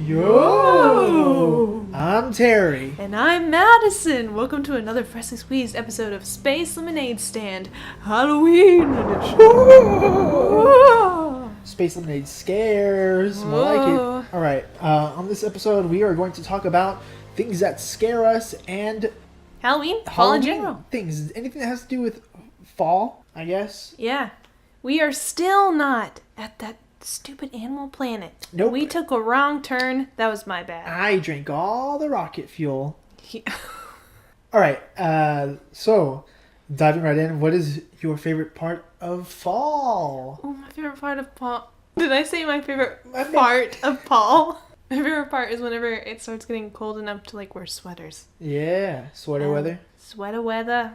Yo! I'm Terry. And I'm Madisyn. Welcome to another freshly squeezed episode of Space Lemonade Stand Halloween edition. Space Lemonade scares. More like it. Alright, on this episode we are going to talk about things that scare us and Halloween? Fall in general. Things. Anything that has to do with fall, I guess. Yeah. We are still not at that stupid Animal Planet. Nope. We took a wrong turn. That was my bad. I drank all the rocket fuel. Alright, so diving right in, what is your favorite part of fall? Oh, my favorite part of fall. Did I say my favorite part of fall? My favorite part is whenever it starts getting cold enough to wear sweaters. Yeah, sweater weather. Sweater weather.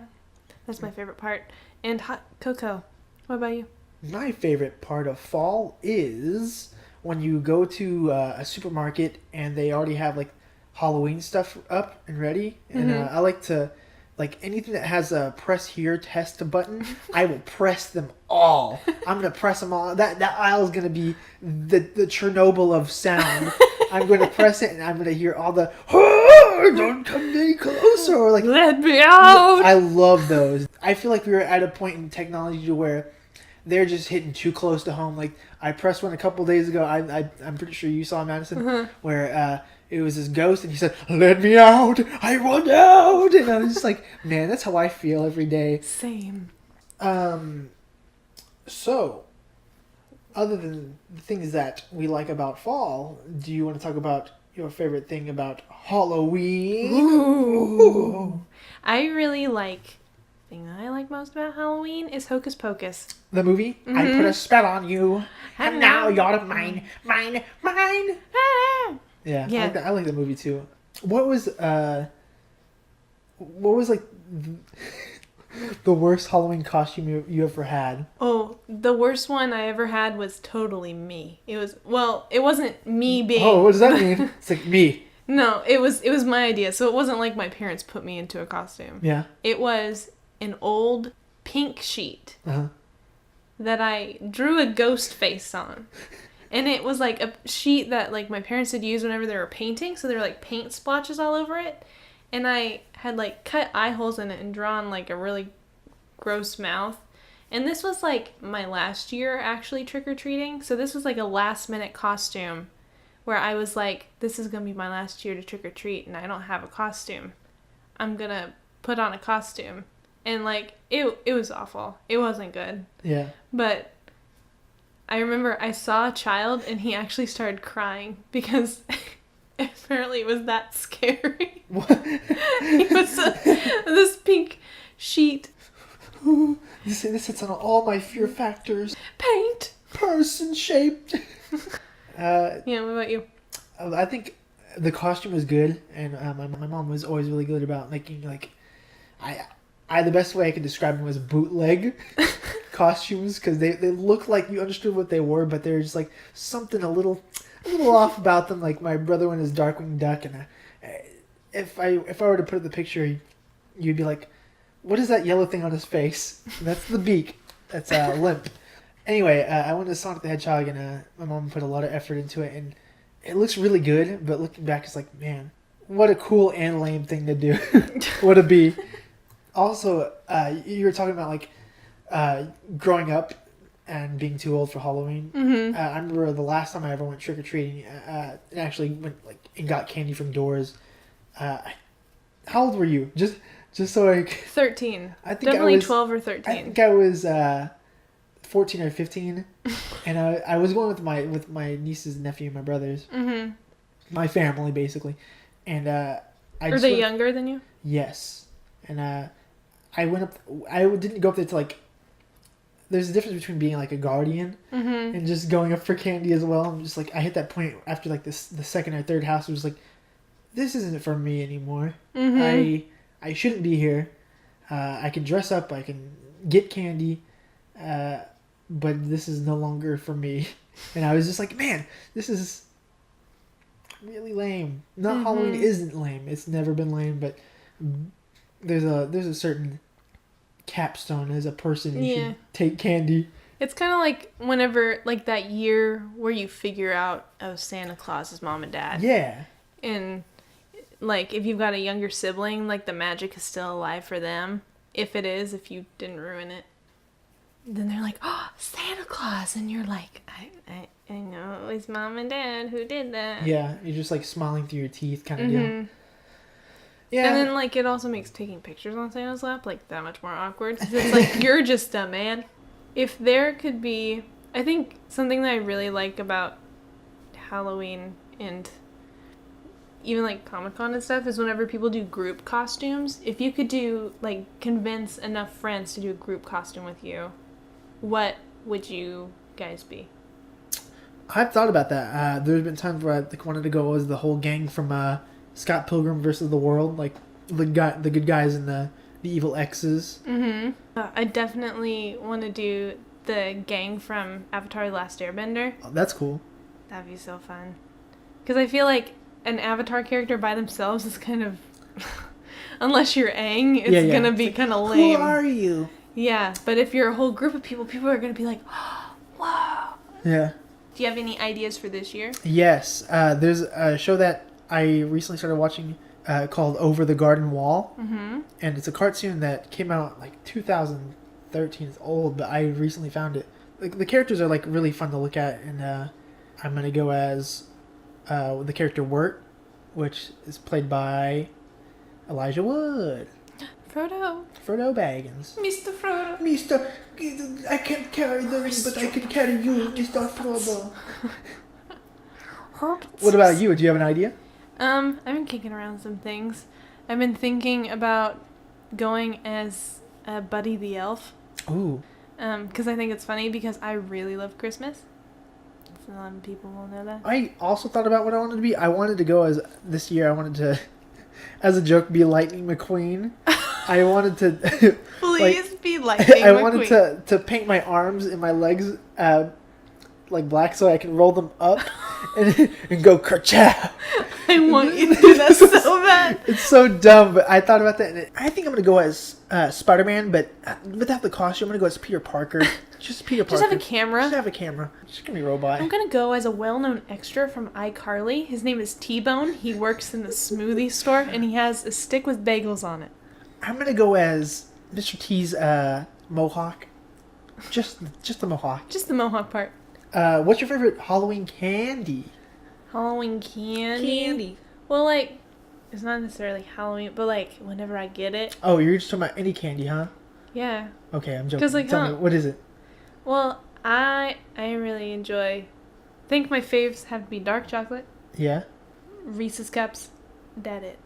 That's my favorite part. And hot cocoa. What about you? My favorite part of fall is when you go to a supermarket and they already have Halloween stuff up and ready. And I like to, anything that has a press here test button, I will press them all. I'm going to press them all. That aisle is going to be the Chernobyl of sound. I'm going to press it and I'm going to hear all the, oh, don't come any closer. Or let me out. I love those. I feel like we were at a point in technology where they're just hitting too close to home. I pressed one a couple days ago. I'm pretty sure you saw Madisyn, where it was this ghost, and he said, "Let me out! I want out!" And I was just like, man, that's how I feel every day. Same. So, other than the things that we like about fall, do you want to talk about your favorite thing about Halloween? Ooh. I really like. The thing that I like most about Halloween is Hocus Pocus. The movie? I put a spell on you, and now you're mine. Yeah. I like the movie too. What was the worst Halloween costume you ever had? Oh, the worst one I ever had was totally me. It wasn't me being. Oh, what does that mean? It's like me. No, it was my idea. So it wasn't like my parents put me into a costume. Yeah. It was an old pink sheet that I drew a ghost face on. And it was a sheet that my parents had used whenever they were painting, so there were paint splotches all over it. And I had cut eye holes in it and drawn a really gross mouth. And this was my last year actually trick-or-treating, so this was a last minute costume where I was this is gonna be my last year to trick-or-treat and I don't have a costume. I'm gonna put on a costume. And it was awful. It wasn't good. Yeah. But I remember I saw a child and he actually started crying because apparently it was that scary. What? It was this pink sheet. This hits on all my fear factors. Paint. Person shaped. Yeah, what about you? I think the costume was good, and my mom was always really good about making the best way I could describe them was bootleg costumes, because they look like you understood what they were, but they're just something a little off about them. My brother went as Darkwing Duck, and if I were to put the picture, you'd be like, what is that yellow thing on his face? That's the beak. That's limp. Anyway, I went as Sonic the Hedgehog, and my mom put a lot of effort into it, and it looks really good, but looking back, it's man, what a cool and lame thing to do. What a bee. Also, you were talking about growing up and being too old for Halloween. I remember the last time I ever went trick or treating, and actually went and got candy from doors. How old were you? Just so 13. I think definitely I was 12 or 13. I think I was 14 or 15, and I was going with my nieces and nephew and my brothers, my family basically, and Are they younger than you? Yes, and I went up. I didn't go up there to there's a difference between being a guardian and just going up for candy as well. I'm just I hit that point after the second or third house. It was this isn't for me anymore. I shouldn't be here. I can dress up. I can get candy, but this is no longer for me. And I was just man, this is really lame. Not Halloween isn't lame. It's never been lame, but there's a certain capstone as a person. You should take candy It's kind of like whenever, like, that year where you figure out, oh, Santa Claus is mom and dad. Yeah. And, like, if you've got a younger sibling, like, the magic is still alive for them. If it is, if you didn't ruin it. Then they're like, oh, Santa Claus. And you're like, I know it was mom and dad who did that. Yeah, you're just, like, smiling through your teeth kind of deal. Yeah. And then, like, it also makes taking pictures on Santa's lap, like, that much more awkward. 'Cause it's like, you're just a man. If there could be... I think something that I really like about Halloween and even, like, Comic-Con and stuff is whenever people do group costumes. If you could do, like, convince enough friends to do a group costume with you, what would you guys be? I've thought about that. There's been times where I wanted to go as the whole gang from Scott Pilgrim versus the World, like the good guys and the evil X's. Mm-hmm. I definitely want to do the gang from Avatar: The Last Airbender. Oh, that's cool. That'd be so fun. Because I feel like an Avatar character by themselves is kind of... unless you're Aang, it's going to be kind of lame. Who are you? Yeah, but if you're a whole group of people are going to be like, oh, whoa. Yeah. Do you have any ideas for this year? Yes. There's a show that I recently started watching called Over the Garden Wall. Mm-hmm. And it's a cartoon that came out like 2013. It's old, but I recently found it. Like, the characters are like really fun to look at, and I'm going to go as the character Wirt, which is played by Elijah Wood. Frodo Baggins. Mr. Frodo. Mr. I can't carry the ring, but I can carry you, Mr. Frodo. What about you? Do you have an idea? I've been kicking around some things. I've been thinking about going as Buddy the Elf. Ooh. Because I think it's funny because I really love Christmas. A lot of people will know that. I also thought about what I wanted to be. I wanted to go as, this year, I wanted to, as a joke, be Lightning McQueen. I wanted to... Please be Lightning I McQueen. wanted to paint my arms and my legs like black so I can roll them up and go kerchow. I want you to do that so bad. It's so dumb, but I thought about that. And I think I'm going to go as Spider-Man, but without the costume, I'm going to go as Peter Parker. Just Peter Parker. Just have a camera. Just have a camera. Just give me a robot. I'm going to go as a well-known extra from iCarly. His name is T-Bone. He works in the smoothie store, and he has a stick with bagels on it. I'm going to go as Mr. T's mohawk. Just the mohawk. Just the mohawk part. What's your favorite Halloween candy? Halloween candy? Well, like, it's not necessarily Halloween, but, like, whenever I get it. Oh, you're just talking about any candy, huh? Yeah. Okay, I'm joking. 'Cause, like, Tell me, what is it? Well, I really enjoy... I think my faves have to be dark chocolate. Yeah? Reese's Cups. That it.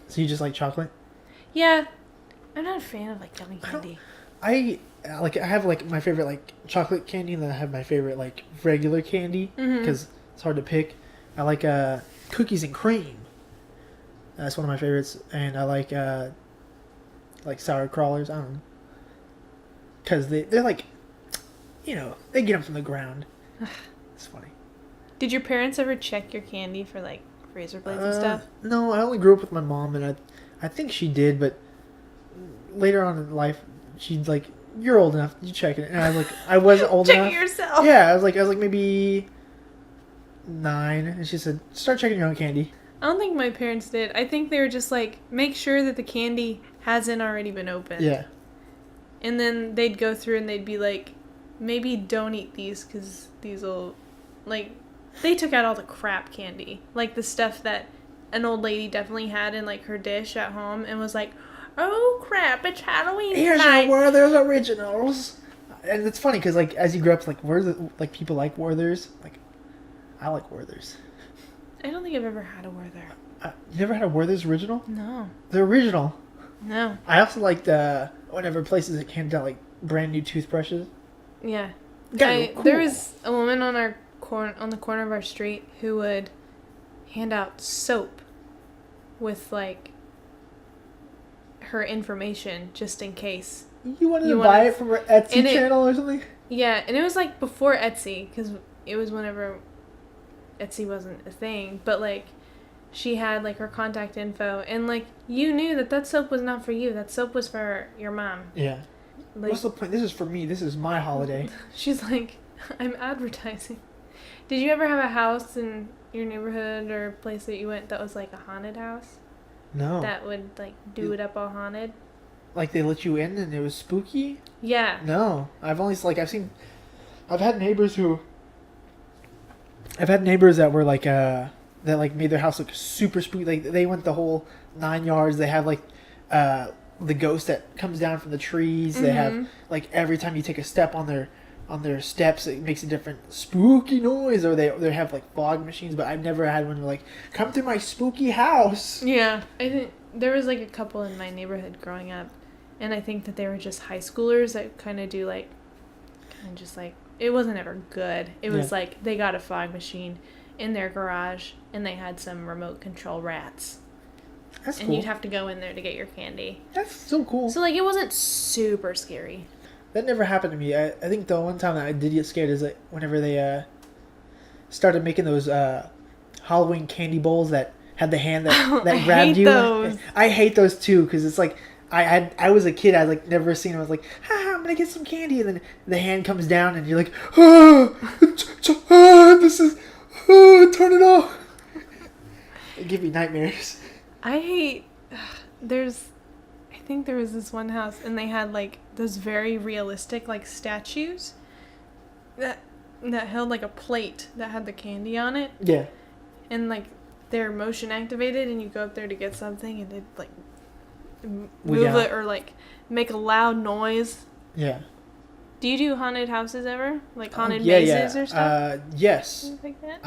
So you just like chocolate? Yeah. I'm not a fan of, like, gummy candy. I have, like, my favorite, like, chocolate candy, and then I have my favorite, like, regular candy, because it's hard to pick. I like cookies and cream. That's one of my favorites. And I like sour crawlers. I don't know. Because they're like, you know, they get them from the ground. It's funny. Did your parents ever check your candy for, like, razor blades and stuff? No, I only grew up with my mom, and I think she did, but later on in life, she'd like, you're old enough, you check it. And I was like, I wasn't old enough. Check it yourself. Yeah, I was like maybe 9, and she said, start checking your own candy. I don't think my parents did. I think they were just like, make sure that the candy hasn't already been opened. Yeah. And then they'd go through and they'd be like, maybe don't eat these because these will, like, they took out all the crap candy. Like the stuff that an old lady definitely had in, like, her dish at home and was like, oh crap, it's Halloween Here's night. your Werther's Originals. And it's funny because, like, as you grow up, like, like people like Werther's. Like, I like Werther's. I don't think I've ever had a Werther. You never had a Werther's Original? No. The original. No. I also liked whenever places that handed out, like, brand new toothbrushes. Yeah. Cool. There was a woman on the corner of our street who would hand out soap with, like, her information just in case. You wanted to buy it from her Etsy channel or something? Yeah, and it was, like, before Etsy, because it was whenever Etsy wasn't a thing, but, like, she had, like, her contact info, and, like, you knew that soap was not for you. That soap was for your mom. Yeah. Like, what's the point? This is for me. This is my holiday. She's like, I'm advertising. Did you ever have a house in your neighborhood or place that you went that was like a haunted house? No. That would like do it up all haunted? Like they let you in and it was spooky? Yeah. No. I've had neighbors that were like that like made their house look super spooky. Like they went the whole 9 yards. They have like the ghost that comes down from the trees. Mm-hmm. They have like every time you take a step on their steps, it makes a different spooky noise. Or they have like fog machines. But I've never had one where like, come to my spooky house. Yeah, I think there was like a couple in my neighborhood growing up, and I think that they were just high schoolers that kind of do like, kind of just like, it wasn't ever good. It was like they got a fog machine in their garage and they had some remote control rats. That's cool. And you'd have to go in there to get your candy. That's so cool. So like it wasn't super scary. That never happened to me. I think the one time that I did get scared is like whenever they started making those Halloween candy bowls that had the hand that grabbed you. Those. I hate those too because it's like I was a kid. I like never seen. I was like, I'm gonna get some candy, and then the hand comes down, and you're like, this is turn it off. It give me nightmares. I think there was this one house, and they had like those very realistic like statues that held like a plate that had the candy on it. Yeah. And like they're motion activated, and you go up there to get something, and they like move it or like make a loud noise. Yeah. Do you do haunted houses ever? Like haunted mazes or stuff? Yes. Things like that?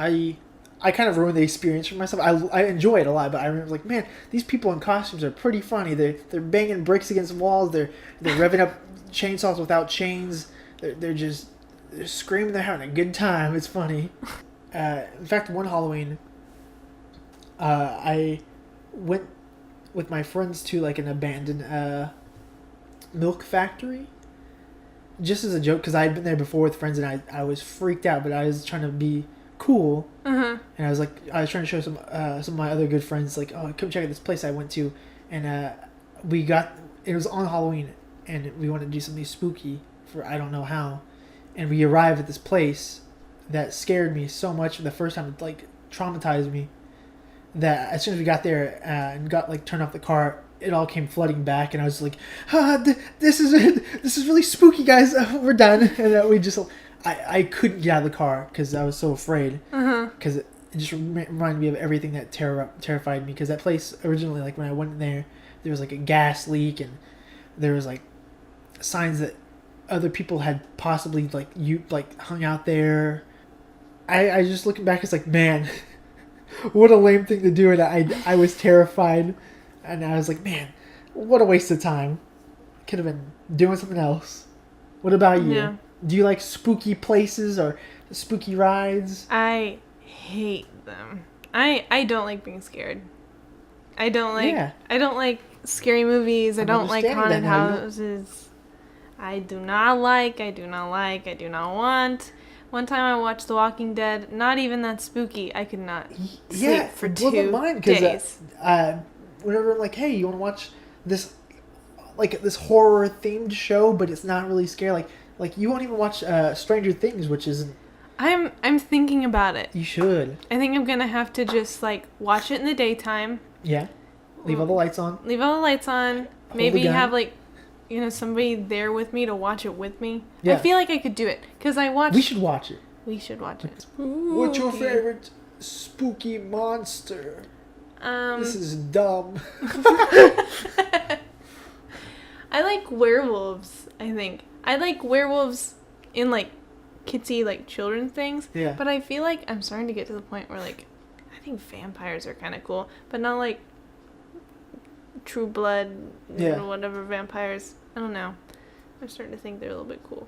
I kind of ruined the experience for myself. I enjoy it a lot, but I remember like, man, these people in costumes are pretty funny. They're banging bricks against walls. They're revving up chainsaws without chains. They're screaming. They're having a good time. It's funny. In fact, one Halloween, I went with my friends to like an abandoned milk factory. Just as a joke, because I had been there before with friends, and I was freaked out, but I was trying to be cool. Uh-huh. And I was trying to show some of my other good friends, like, oh, come check out this place I went to. And it was on Halloween, and we wanted to do something spooky for I don't know how. And we arrived at this place that scared me so much the first time. It like traumatized me that as soon as we got there and got like turned off the car, it all came flooding back, and I was like, this is it. This is really spooky, guys. We're done. And we just, I couldn't get out of the car because I was so afraid. Because it just reminded me of everything that terrified me. Because that place originally, like when I went in there was like a gas leak, and there was like signs that other people had possibly like hung out there. I just looking back, it's like, man, what a lame thing to do, and I was terrified. And I was like, man, what a waste of time. Could have been doing something else. What about you? Yeah. Do you like spooky places or spooky rides? I hate them. I don't like being scared. I don't like scary movies. I don't like haunted houses. I do not want. One time I watched The Walking Dead. Not even that spooky. I could not sleep for 2 days. Whenever I'm like, hey, you want to watch this horror themed show, but it's not really scary. Like you won't even watch Stranger Things, which isn't. I'm thinking about it. You should. I think I'm gonna have to just like watch it in the daytime. Yeah. Leave all the lights on. Maybe have like, somebody there with me to watch it with me. Yeah. I feel like I could do it because I watched. We should watch it. What's your favorite spooky monster? This is dumb. I like werewolves, I think. I like werewolves in, like, kidsy, like, children's things. Yeah. But I feel like I'm starting to get to the point where, like, I think vampires are kind of cool. But not, like, True Blood, whatever vampires. I don't know. I'm starting to think they're a little bit cool.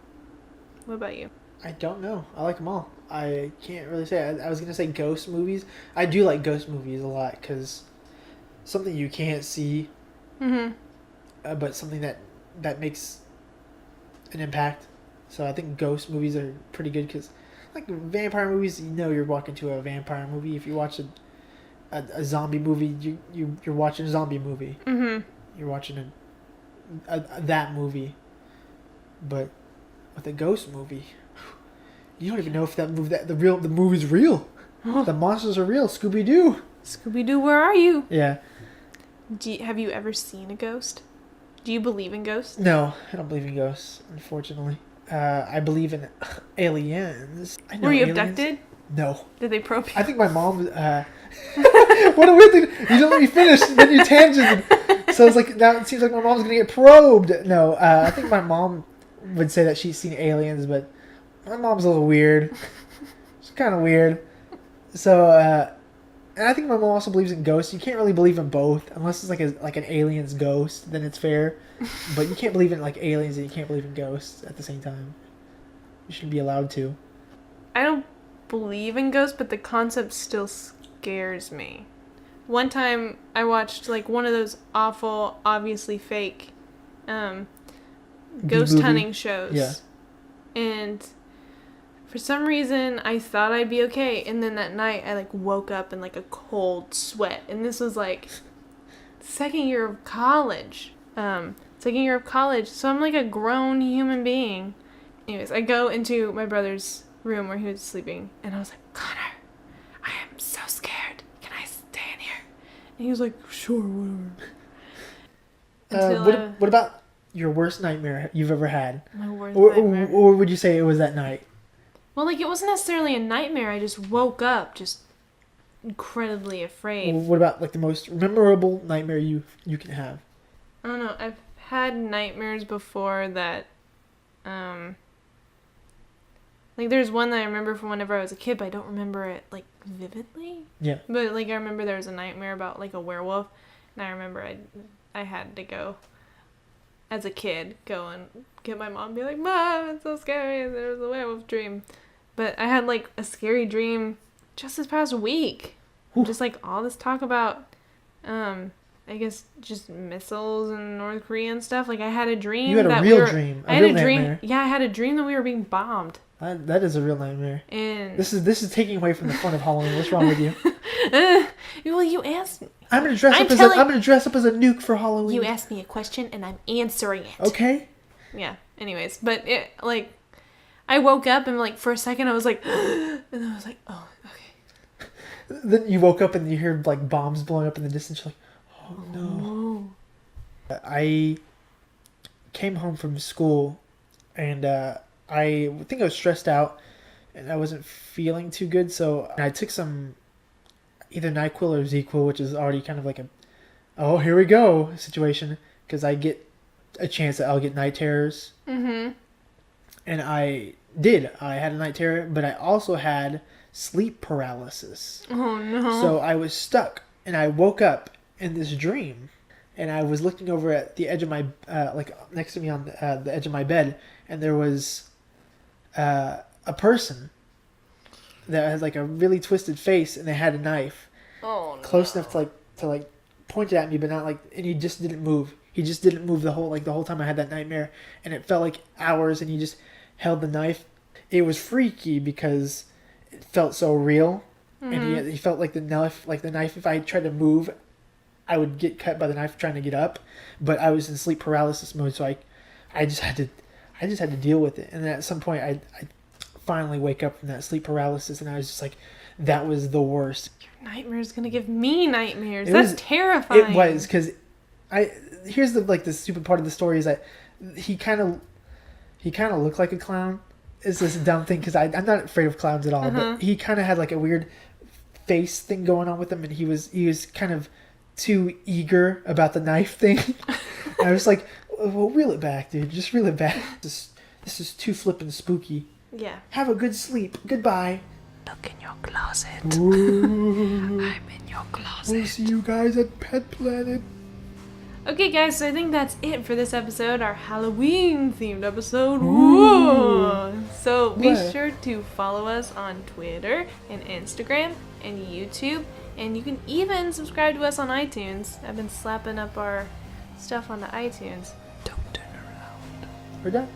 What about you? I don't know. I like them all. I can't really say. I was going to say ghost movies. I do like ghost movies a lot because something you can't see, but something that makes an impact. So I think ghost movies are pretty good because, like, vampire movies, you're walking to a vampire movie. If you watch a zombie movie, you're watching a zombie movie. You're watching that movie. But with a ghost movie, you don't even know if the movie's real. The monsters are real. Scooby-Doo. Scooby-Doo, where are you? Yeah. Have you ever seen a ghost? Do you believe in ghosts? No, I don't believe in ghosts, unfortunately. I believe in aliens. Were you abducted? No. Did they probe you? I think my mom... what a weird thing. You don't let me finish, then you tangent. So it's like, now it seems like my mom's going to get probed. No, I think my mom would say that she's seen aliens, but my mom's a little weird. She's kind of weird. So, and I think my mom also believes in ghosts. You can't really believe in both, unless it's like an alien's ghost, then it's fair. But you can't believe in like aliens and you can't believe in ghosts at the same time. You shouldn't be allowed to. I don't believe in ghosts, but the concept still scares me. One time I watched like one of those awful, obviously fake ghost hunting shows. Yeah. And for some reason I thought I'd be okay, and then that night I like woke up in like a cold sweat, and this was like second year of college. So I'm like a grown human being. Anyways, I go into my brother's room where he was sleeping, and I was like, Connor, I am so scared. Can I stay in here? And he was like, sure, whatever. What about your worst nightmare you've ever had? My worst nightmare. Or would you say it was that night? Well, like, it wasn't necessarily a nightmare. I just woke up just incredibly afraid. What about like the most memorable nightmare you can have? I don't know. I've had nightmares before that, like, there's one that I remember from whenever I was a kid, but I don't remember it, like, vividly. Yeah. But, like, I remember there was a nightmare about, like, a werewolf, and I remember I had to go, as a kid, go and get my mom and be like, Mom, it's so scary, there was a werewolf dream. But I had, like, a scary dream just this past week. Ooh. Just, like, all this talk about, I guess, just missiles in North Korea and stuff. Like, I had a dream. You had a real dream. I had a dream. Nightmare. Yeah, I had a dream that we were being bombed. That is a real nightmare. And this is taking away from the fun of Halloween. What's wrong with you? Well, you asked me. I'm gonna dress up as a nuke for Halloween. You asked me a question and I'm answering it. Okay. Yeah. Anyways, but it, like, I woke up and like for a second I was like, and then I was like, oh, okay. Then you woke up and you hear like bombs blowing up in the distance. You're like, oh no. I came home from school and I think I was stressed out and I wasn't feeling too good, so I took some either NyQuil or ZQuil, which is already kind of like a oh here we go situation, because I get a chance that I'll get night terrors. Mm-hmm. And I had a night terror, but I also had sleep paralysis. Oh no. So I was stuck and I woke up in this dream and I was looking over at the edge of my like next to me on the edge of my bed, and there was a person that had like a really twisted face, and they had a knife. Oh, close enough to point it at me, but not like. And he just didn't move. He just didn't move the whole time I had that nightmare, and it felt like hours. And he just held the knife. It was freaky because it felt so real, and he felt like the knife. If I tried to move, I would get cut by the knife trying to get up. But I was in sleep paralysis mode, so I just had to deal with it. And then at some point, I finally wake up from that sleep paralysis, and I was just like, that was the worst. Your nightmare is gonna give me nightmares. That's terrifying. It was, because here's the stupid part of the story is that he kind of looked like a clown. It's this dumb thing, because I'm not afraid of clowns at all, but he kind of had like a weird face thing going on with him, and he was kind of too eager about the knife thing. And I was like, well, reel it back, dude. Just reel it back. This is too flippin' spooky. Yeah. Have a good sleep. Goodbye. Look in your closet. Ooh. I'm in your closet. We'll see you guys at Pet Planet. Okay, guys, so I think that's it for this episode, our Halloween-themed episode. Ooh. So be sure to follow us on Twitter and Instagram and YouTube, and you can even subscribe to us on iTunes. I've been slapping up our stuff on the iTunes. Don't turn around. We're done.